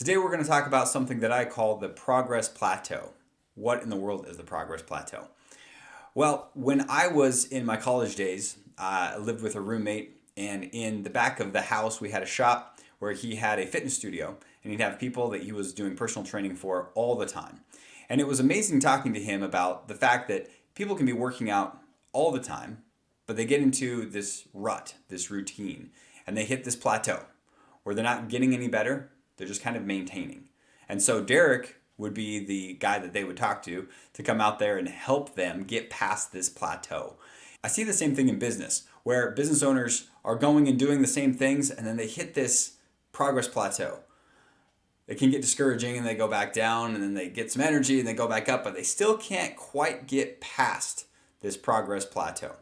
Today we're going to talk about something that I call the progress plateau. What in the world is the progress plateau? Well, when I was in my college days, I lived with a roommate, and in the back of the house we had a shop where he had a fitness studio, and he'd have people that he was doing personal training for all the time. And it was amazing talking to him about the fact that people can be working out all the time, but they get into this rut, this routine, and they hit this plateau where they're not getting any better. They're just kind of maintaining. And so Derek would be the guy that they would talk to come out there and help them get past this plateau. I see the same thing in business, where business owners are going and doing the same things, and then they hit this progress plateau. It can get discouraging, and they go back down, and then they get some energy, and they go back up, but they still can't quite get past this progress plateau.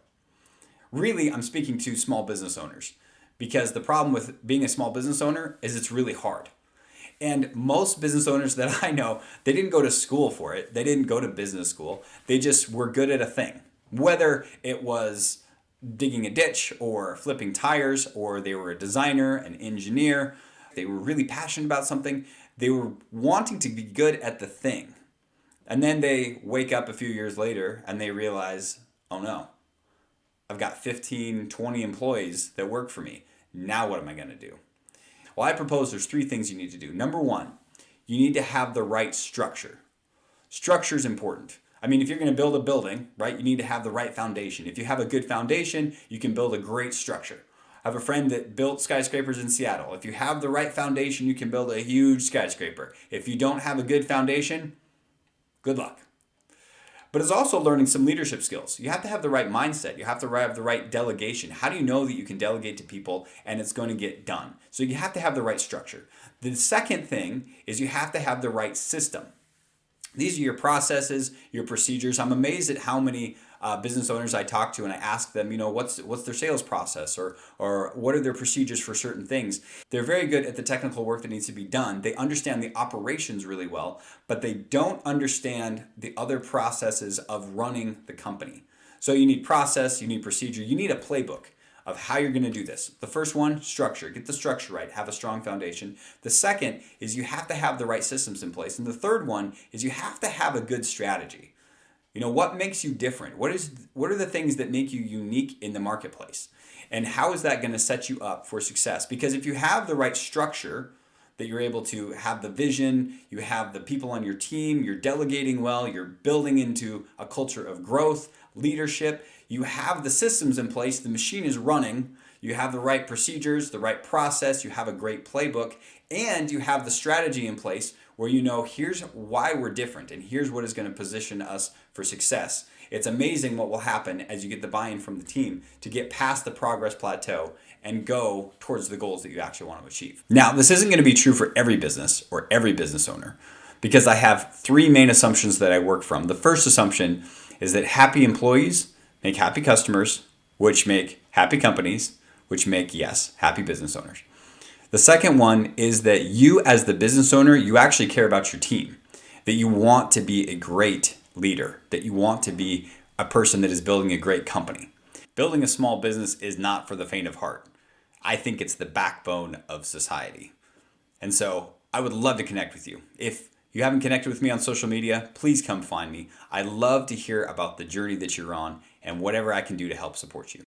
Really, I'm speaking to small business owners, because the problem with being a small business owner is it's really hard. And most business owners that I know, they didn't go to school for it. They didn't go to business school. They just were good at a thing. Whether it was digging a ditch or flipping tires, or they were a designer, an engineer, they were really passionate about something. They were wanting to be good at the thing. And then they wake up a few years later and they realize, oh no, I've got 15, 20 employees that work for me. Now what am I going to do? Well, I propose there's three things you need to do. Number one, you need to have the right structure. Structure is important. I mean, if you're going to build a building, right, you need to have the right foundation. If you have a good foundation, you can build a great structure. I have a friend that built skyscrapers in Seattle. If you have the right foundation, you can build a huge skyscraper. If you don't have a good foundation, good luck. But it's also learning some leadership skills. You have to have the right mindset. You have to have the right delegation. How do you know that you can delegate to people and it's going to get done? So you have to have the right structure. The second thing is you have to have the right system. These are your processes, your procedures. I'm amazed at how many business owners I talk to, and I ask them, what's their sales process, or what are their procedures for certain things. They're very good at the technical work that needs to be done. They understand the operations really well, but they don't understand the other processes of running the company. So you need process, you need procedure, you need a playbook of how you're going to do this. The first one, structure. Get the structure right. Have a strong foundation. The second is you have to have the right systems in place. And the third one is you have to have a good strategy. What makes you different? What are the things that make you unique in the marketplace? And how is that going to set you up for success? Because if you have the right structure, that you're able to have the vision, you have the people on your team, you're delegating well, you're building into a culture of growth, leadership, you have the systems in place, the machine is running, you have the right procedures, the right process, you have a great playbook, and you have the strategy in place where here's why we're different and here's what is going to position us for success. It's amazing what will happen as you get the buy-in from the team to get past the progress plateau and go towards the goals that you actually want to achieve. Now, this isn't going to be true for every business or every business owner, because I have three main assumptions that I work from. The first assumption is that happy employees make happy customers, which make happy companies, which make, yes, happy business owners. The second one is that you as the business owner, you actually care about your team, that you want to be a great leader, that you want to be a person that is building a great company. Building a small business is not for the faint of heart. I think it's the backbone of society. And so I would love to connect with you. If you haven't connected with me on social media, please come find me. I love to hear about the journey that you're on and whatever I can do to help support you.